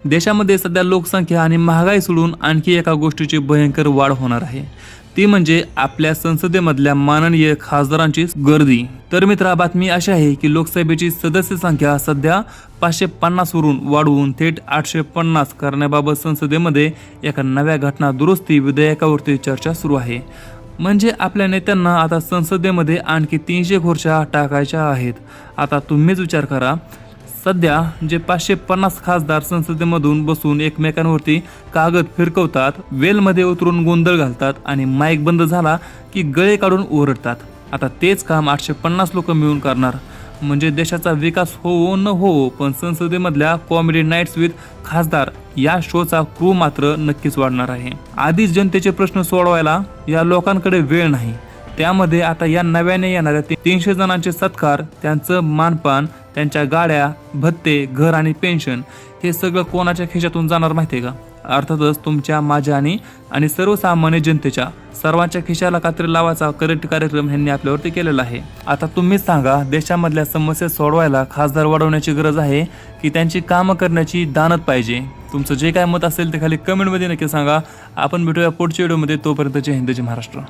देशामध्ये सध्या लोकसंख्या आणि महागाई सोडून आणखी एका गोष्टीची भयंकर वाढ होणार आहे, ती म्हणजे आपल्या संसदेमधल्या माननीय खासदारांची गर्दी। तर मित्रा, बातमी अशी आहे की लोकसभेची सदस्य संख्या सध्या 550 वरून वाढवून थेट 850 करण्याबाबत संसदेमध्ये एका नव्या घटना दुरुस्ती विधेयकावरती चर्चा सुरू आहे। म्हणजे आपल्या नेत्यांना आता संसदेमध्ये आणखी 300 खुर्च्या टाकायच्या आहेत। आता तुम्हीच विचार करा, सध्या जे 550 खासदार संसदेमधून बसून एकमेकांवरती कागद फिरकवतात, वेलमध्ये उतरून गोंधळ घालतात आणि माईक बंद झाला की गळे काढून ओरडतात, आता तेच काम 850 लोक मिळून करणार। म्हणजे देशाचा विकास हो न हो, पण संसदेमधल्या कॉमेडी नाईट्स विथ खासदार या शोचा क्रू मात्र नक्कीच वाढणार आहे। आधीच जनतेचे प्रश्न सोडवायला या लोकांकडे वेळ नाही, त्यामध्ये आता या नव्याने येणाऱ्या 300 जणांचे सत्कार, त्यांचं मानपान, त्यांच्या गाड्या, भत्ते, घर आणि पेन्शन हे सगळं कोणाच्या खिशातून जाणार माहितीये का? अर्थातच तुमच्या, माझ्या आणि सर्वसामान्य जनतेच्या सर्वांच्या खिशाला कात्री लावायचा करंट कार्यक्रम ह्यांनी आपल्यावरती केलेला आहे। आता तुम्हीच सांगा, देशामधल्या समस्या सोडवायला खासदार वाढवण्याची गरज आहे की त्यांची कामं करण्याची दानत पाहिजे? तुमचं जे काय मत असेल ते खाली कमेंटमध्ये नक्की सांगा। आपण भेटूया पुढच्या व्हिडिओमध्ये, तोपर्यंत जय हिंद, जय महाराष्ट्र।